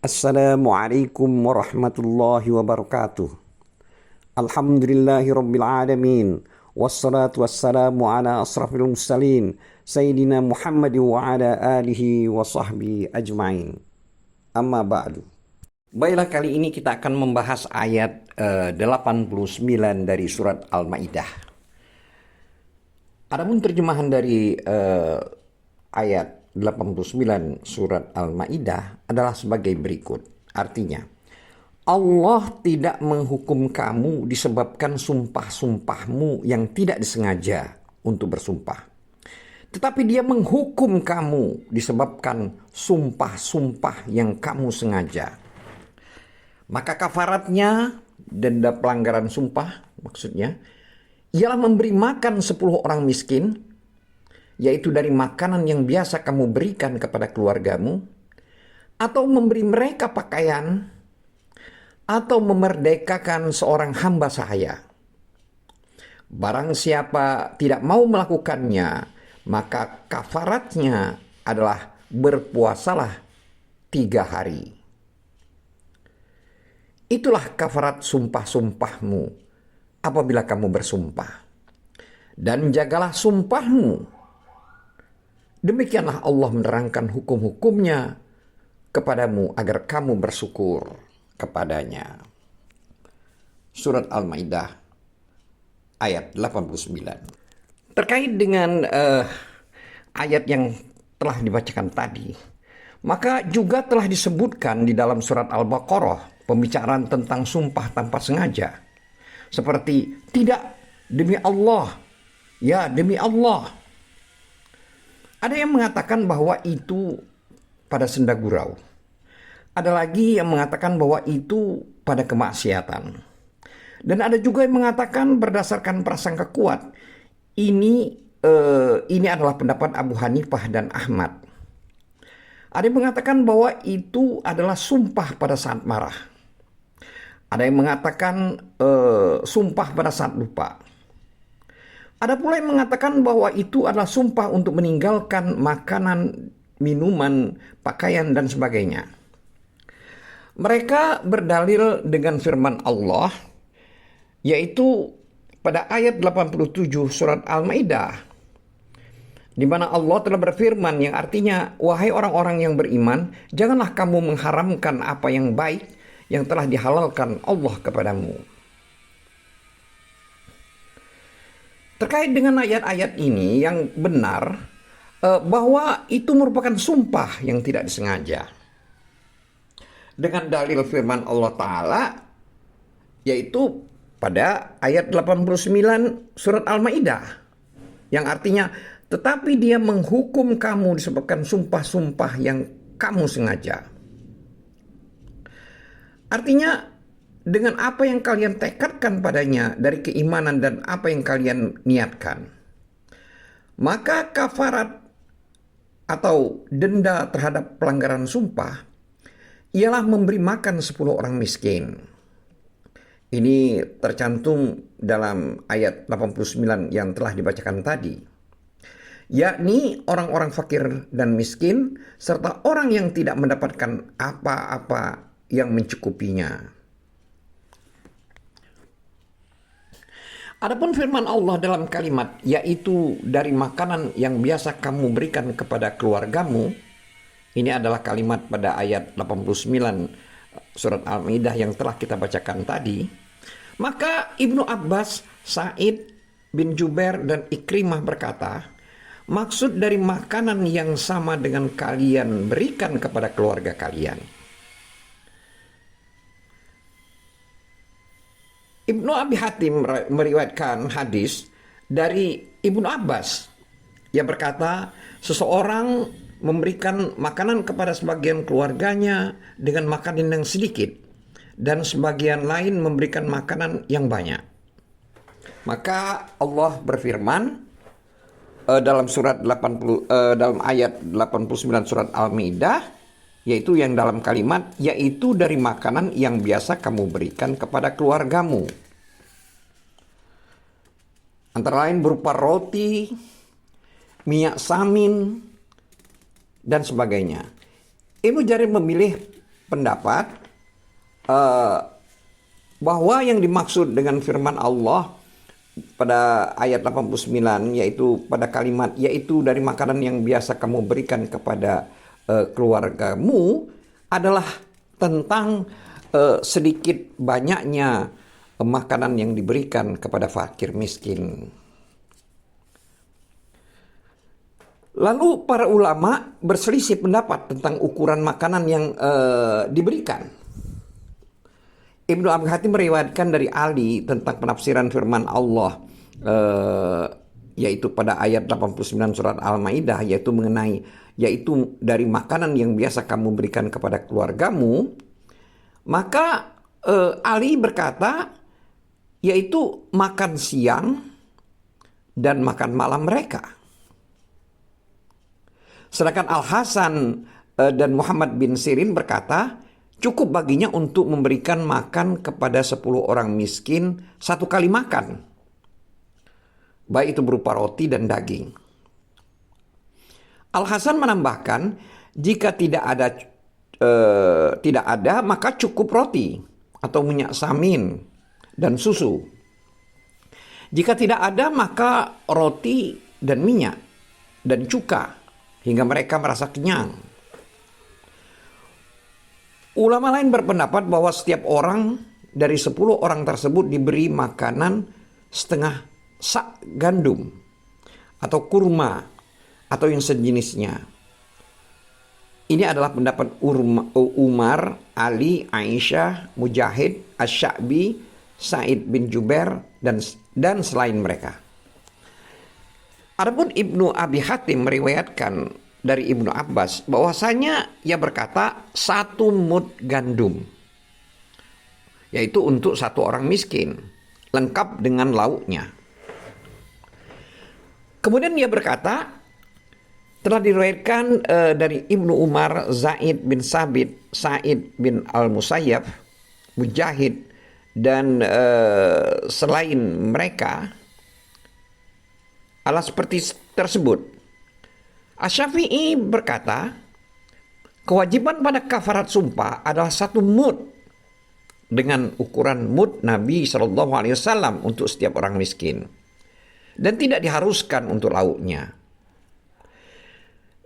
Assalamualaikum warahmatullahi wabarakatuh. Alhamdulillahi rabbil alamin. Wassalatu wassalamu ala asrafil mursalin Sayyidina Muhammad wa ala alihi wa sahbihi ajma'in. Amma ba'du. Baiklah, kali ini kita akan membahas ayat 89 dari surat Al-Maidah. Adapun terjemahan dari ayat 89 surat Al-Maidah adalah sebagai berikut. Artinya, Allah tidak menghukum kamu disebabkan sumpah-sumpahmu yang tidak disengaja untuk bersumpah. Tetapi Dia menghukum kamu disebabkan sumpah-sumpah yang kamu sengaja. Maka kafaratnya, denda pelanggaran sumpah maksudnya, ialah memberi makan 10 orang miskin, yaitu dari makanan yang biasa kamu berikan kepada keluargamu, atau memberi mereka pakaian, atau memerdekakan seorang hamba sahaya. Barang siapa tidak mau melakukannya, maka kafaratnya adalah berpuasalah 3 hari. Itulah kafarat sumpah-sumpahmu apabila kamu bersumpah. Dan jagalah sumpahmu. Demikianlah Allah menerangkan hukum-hukumnya kepadamu agar kamu bersyukur kepadanya. Surat Al-Maidah ayat 89. Terkait dengan ayat yang telah dibacakan tadi, maka juga telah disebutkan di dalam surat Al-Baqarah pembicaraan tentang sumpah tanpa sengaja. Seperti tidak, demi Allah, ya demi Allah. Ada yang mengatakan bahwa itu pada senda gurau. Ada lagi yang mengatakan bahwa itu pada kemaksiatan. Dan ada juga yang mengatakan berdasarkan prasangka kuat. Ini adalah pendapat Abu Hanifah dan Ahmad. Ada yang mengatakan bahwa itu adalah sumpah pada saat marah. Ada yang mengatakan sumpah pada saat lupa. Ada pula yang mengatakan bahwa itu adalah sumpah untuk meninggalkan makanan, minuman, pakaian, dan sebagainya. Mereka berdalil dengan firman Allah, yaitu pada ayat 87 surat Al-Maidah, di mana Allah telah berfirman yang artinya, wahai orang-orang yang beriman, janganlah kamu mengharamkan apa yang baik yang telah dihalalkan Allah kepadamu. Terkait dengan ayat-ayat ini yang benar, bahwa itu merupakan sumpah yang tidak disengaja. Dengan dalil firman Allah Ta'ala, yaitu pada ayat 89 surat Al-Maidah, yang artinya, tetapi Dia menghukum kamu disebabkan sumpah-sumpah yang kamu sengaja. Artinya, dengan apa yang kalian tekadkan padanya dari keimanan dan apa yang kalian niatkan, maka kafarat atau denda terhadap pelanggaran sumpah ialah memberi makan 10 orang miskin. Ini tercantum dalam ayat 89 yang telah dibacakan tadi, yakni orang-orang fakir dan miskin serta orang yang tidak mendapatkan apa-apa yang mencukupinya. Adapun firman Allah dalam kalimat, yaitu dari makanan yang biasa kamu berikan kepada keluargamu, ini adalah kalimat pada ayat 89 surat Al-Maidah yang telah kita bacakan tadi. Maka Ibnu Abbas, Sa'id bin Jubair, dan Ikrimah berkata, maksud dari makanan yang sama dengan kalian berikan kepada keluarga kalian. Ibnu Abi Hatim meriwayatkan hadis dari Ibnu Abbas yang berkata, seseorang memberikan makanan kepada sebagian keluarganya dengan makanan yang sedikit, dan sebagian lain memberikan makanan yang banyak. Maka Allah berfirman dalam dalam ayat 89 surat Al-Maidah, yaitu yang dalam kalimat, yaitu dari makanan yang biasa kamu berikan kepada keluargamu. Antara lain berupa roti, minyak samin, dan sebagainya. Ibnu Jarir memilih pendapat eh, bahwa yang dimaksud dengan firman Allah pada ayat 89 yaitu pada kalimat yaitu dari makanan yang biasa kamu berikan kepada keluargamu adalah tentang sedikit banyaknya makanan yang diberikan kepada fakir miskin. Lalu para ulama berselisih pendapat tentang ukuran makanan yang diberikan. Ibnu Abi Hatim meriwayatkan dari Ali tentang penafsiran firman Allah yaitu pada ayat 89 surat Al-Maidah yaitu dari makanan yang biasa kamu berikan kepada keluargamu. Maka Ali berkata yaitu makan siang dan makan malam mereka. Sedangkan Al-Hasan dan Muhammad bin Sirin berkata, cukup baginya untuk memberikan makan kepada 10 orang miskin satu kali makan. Baik itu berupa roti dan daging. Al-Hasan menambahkan, jika tidak ada maka cukup roti atau minyak samin dan susu. Jika tidak ada maka roti dan minyak dan cuka hingga mereka merasa kenyang. Ulama lain berpendapat bahwa setiap orang dari 10 orang tersebut diberi makanan setengah sak gandum atau kurma atau yang sejenisnya. Ini adalah pendapat Umar, Ali, Aisyah, Mujahid, Asy-Sya'bi, Sa'id bin Jubair dan selain mereka. Adapun Ibnu Abi Hatim meriwayatkan dari Ibnu Abbas bahwasanya ia berkata 1 mud gandum, yaitu untuk 1 orang miskin, lengkap dengan lauknya. Kemudian ia berkata, telah diriwayatkan dari Ibnu Umar, Zaid bin Sabit, Sa'id bin Al-Musayyab, Mujahid dan selain mereka adalah seperti tersebut. Asy-Syafi'i berkata, kewajiban pada kafarat sumpah adalah 1 mud dengan ukuran mud Nabi SAW untuk setiap orang miskin dan tidak diharuskan untuk lauknya.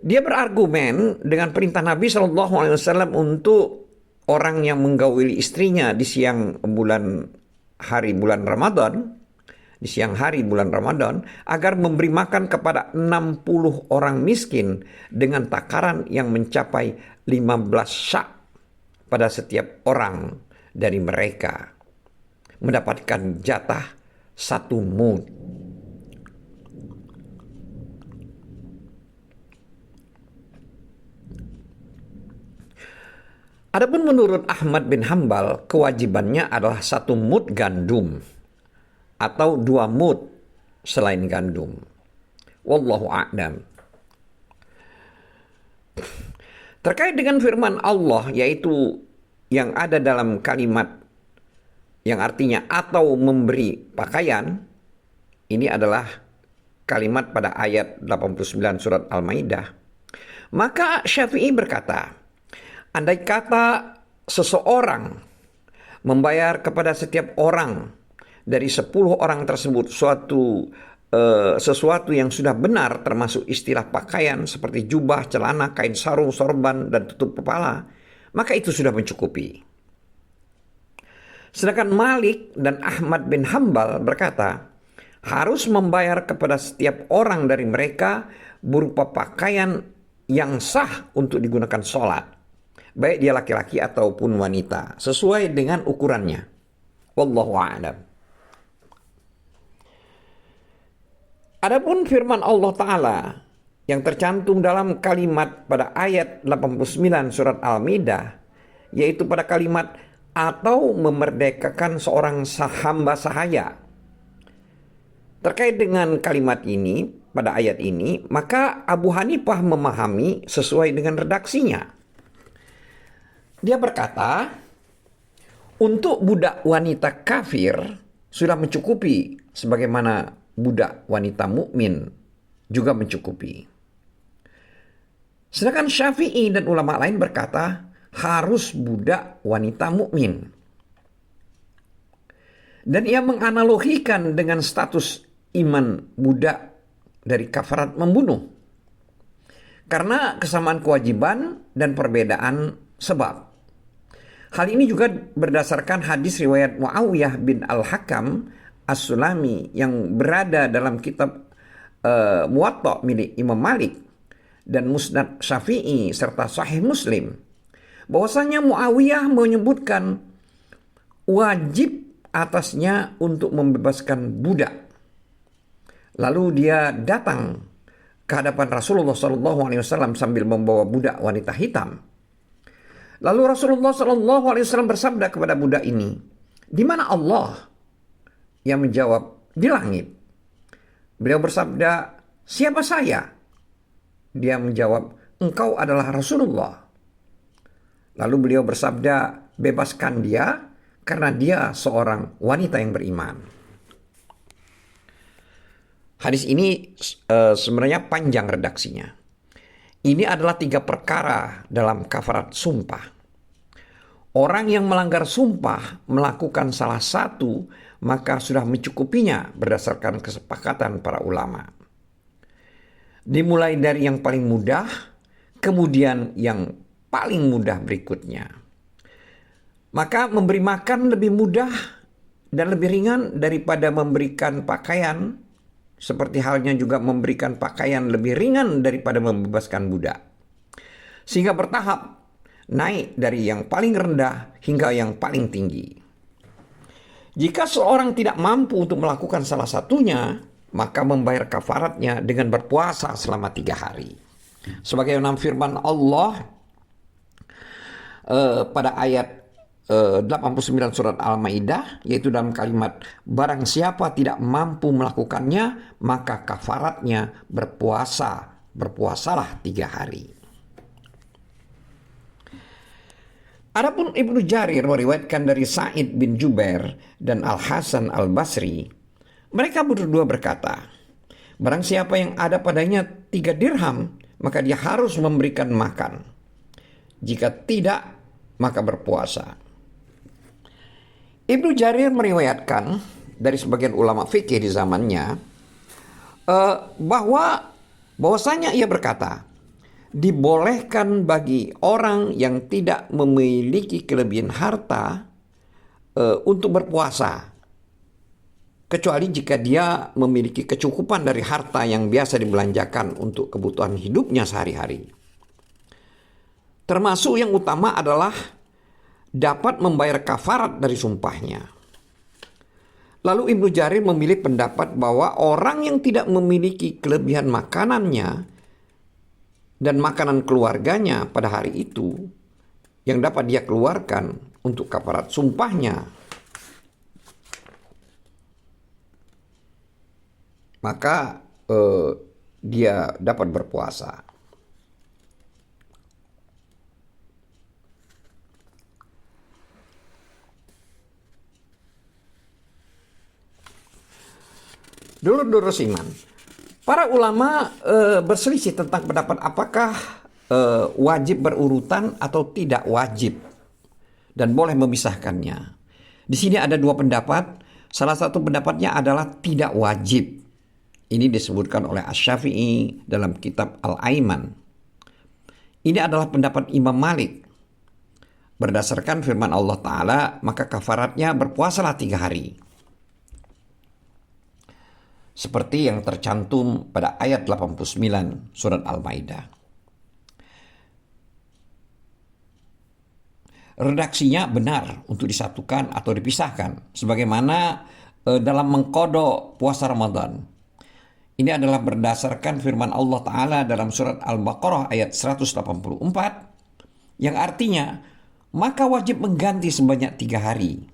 Dia berargumen dengan perintah Nabi SAW untuk orang yang menggauli istrinya di siang hari bulan Ramadan, agar memberi makan kepada 60 orang miskin dengan takaran yang mencapai 15 syak pada setiap orang dari mereka, mendapatkan jatah 1 mud. Adapun menurut Ahmad bin Hambal, kewajibannya adalah 1 mud gandum atau 2 mud selain gandum. Wallahu a'lam. Terkait dengan firman Allah yaitu yang ada dalam kalimat yang artinya atau memberi pakaian, ini adalah kalimat pada ayat 89 surat Al-Maidah. Maka Syafi'i berkata, andai kata seseorang membayar kepada setiap orang dari 10 orang tersebut sesuatu yang sudah benar, termasuk istilah pakaian seperti jubah, celana, kain sarung, sorban, dan tutup kepala, maka itu sudah mencukupi. Sedangkan Malik dan Ahmad bin Hambal berkata, harus membayar kepada setiap orang dari mereka berupa pakaian yang sah untuk digunakan sholat, baik dia laki-laki ataupun wanita, sesuai dengan ukurannya. Wallahu a'lam. Adapun firman Allah Ta'ala yang tercantum dalam kalimat pada ayat 89 surat Al-Maidah, yaitu pada kalimat atau memerdekakan seorang hamba sahaya. Terkait dengan kalimat ini, pada ayat ini, maka Abu Hanifah memahami sesuai dengan redaksinya. Dia berkata, untuk budak wanita kafir sudah mencukupi, sebagaimana budak wanita mukmin juga mencukupi. Sedangkan Syafi'i dan ulama lain berkata, harus budak wanita mukmin. Dan ia menganalogikan dengan status iman budak dari kafarat membunuh. Karena kesamaan kewajiban dan perbedaan sebab. Hal ini juga berdasarkan hadis riwayat Muawiyah bin Al-Hakam As-Sulami yang berada dalam kitab Muwatta milik Imam Malik dan Musnad Syafi'i serta Sahih Muslim. Bahwasanya Muawiyah menyebutkan wajib atasnya untuk membebaskan budak. Lalu dia datang ke hadapan Rasulullah SAW sambil membawa budak wanita hitam. Lalu Rasulullah SAW bersabda kepada budak ini, "Di mana Allah?" Ia menjawab, "Di langit." Beliau bersabda, "Siapa saya?" Dia menjawab, "Engkau adalah Rasulullah." Lalu beliau bersabda, "Bebaskan dia karena dia seorang wanita yang beriman." Hadis ini sebenarnya panjang redaksinya. Ini adalah 3 perkara dalam kafarat sumpah. Orang yang melanggar sumpah melakukan salah satu, maka sudah mencukupinya berdasarkan kesepakatan para ulama. Dimulai dari yang paling mudah, kemudian yang paling mudah berikutnya. Maka memberi makan lebih mudah dan lebih ringan daripada memberikan pakaian, seperti halnya juga memberikan pakaian lebih ringan daripada membebaskan budak. Sehingga bertahap naik dari yang paling rendah hingga yang paling tinggi. Jika seorang tidak mampu untuk melakukan salah satunya, maka membayar kafaratnya dengan berpuasa selama 3 hari. Sebagaimana firman Allah pada ayat 89 surat Al-Maidah, yaitu dalam kalimat, "Barang siapa tidak mampu melakukannya, maka kafaratnya berpuasalah 3 hari." Adapun Ibnu Jarir meriwayatkan dari Sa'id bin Jubair dan Al-Hasan Al-Basri, mereka berdua berkata, "Barang siapa yang ada padanya 3 dirham, maka dia harus memberikan makan. Jika tidak, maka berpuasa." Ibnu Jarir meriwayatkan dari sebagian ulama fikih di zamannya bahwasanya ia berkata, dibolehkan bagi orang yang tidak memiliki kelebihan harta untuk berpuasa, kecuali jika dia memiliki kecukupan dari harta yang biasa dibelanjakan untuk kebutuhan hidupnya sehari-hari. Termasuk yang utama adalah dapat membayar kafarat dari sumpahnya. Lalu Ibnu Jarir memilih pendapat bahwa orang yang tidak memiliki kelebihan makanannya dan makanan keluarganya pada hari itu yang dapat dia keluarkan untuk kafarat sumpahnya, maka dia dapat berpuasa. Dulur-dulur iman, para ulama berselisih tentang pendapat apakah wajib berurutan atau tidak wajib dan boleh memisahkannya. Di sini ada 2 pendapat. Salah satu pendapatnya adalah tidak wajib. Ini disebutkan oleh Asy-Syafi'i dalam kitab Al-Aiman. Ini adalah pendapat Imam Malik. Berdasarkan firman Allah Ta'ala, maka kafaratnya berpuasalah 3 hari. Seperti yang tercantum pada ayat 89 surat Al-Maidah. Redaksinya benar untuk disatukan atau dipisahkan, sebagaimana dalam mengkodok puasa Ramadan. Ini adalah berdasarkan firman Allah Ta'ala dalam surat Al-Baqarah ayat 184, yang artinya, maka wajib mengganti sebanyak 3 hari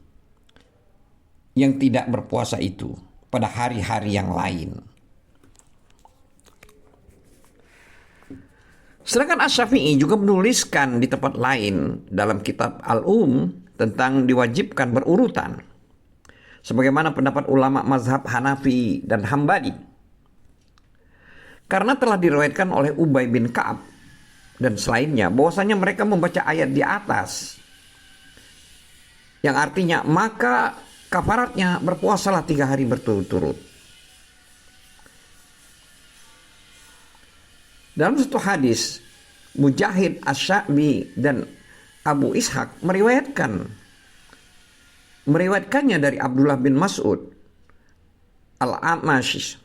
yang tidak berpuasa itu pada hari-hari yang lain. Sedangkan Asy-Syafi'i juga menuliskan di tempat lain dalam kitab tentang diwajibkan berurutan, sebagaimana pendapat ulama mazhab Hanafi dan Hambali. Karena telah diriwayatkan oleh Ubay bin Ka'ab dan selainnya, bahwasanya mereka membaca ayat di atas yang artinya maka kafaratnya berpuasalah 3 hari berturut-turut. Dalam satu hadis, Mujahid, Asy-Sya'bi dan Abu Ishaq meriwayatkannya dari Abdullah bin Mas'ud Al-Amashi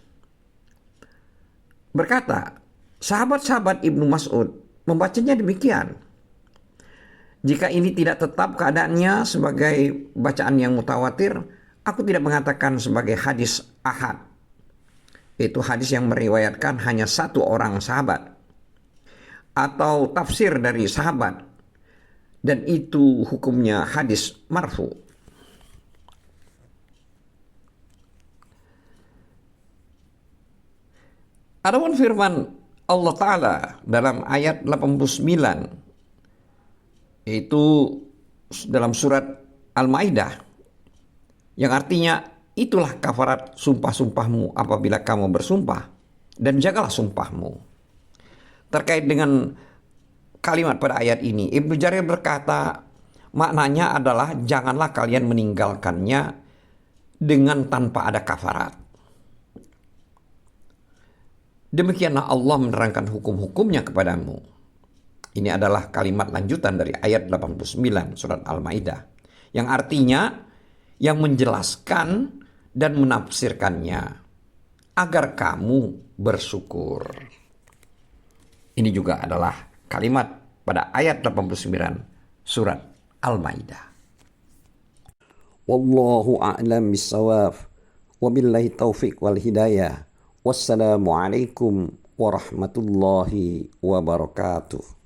berkata, sahabat-sahabat Ibnu Mas'ud membacanya demikian. Jika ini tidak tetap keadaannya sebagai bacaan yang mutawatir, aku tidak mengatakan sebagai hadis ahad. Itu hadis yang meriwayatkan hanya 1 orang sahabat atau tafsir dari sahabat, dan itu hukumnya hadis marfu. Adapun firman Allah Ta'ala dalam ayat 89, yaitu dalam surat Al-Maidah, yang artinya itulah kafarat sumpah-sumpahmu apabila kamu bersumpah, dan jagalah sumpahmu. Terkait dengan kalimat pada ayat ini, Ibnu Jarir berkata, maknanya adalah janganlah kalian meninggalkannya dengan tanpa ada kafarat. Demikianlah Allah menerangkan hukum-hukumnya kepadamu. Ini adalah kalimat lanjutan dari ayat 89 surat Al-Maidah, yang artinya yang menjelaskan dan menafsirkannya agar kamu bersyukur. Ini juga adalah kalimat pada ayat 89 surat Al-Maidah. Wallahu a'lam bissawab. Wabillahi taufiq wal hidayah. Wassalamualaikum warahmatullahi wabarakatuh.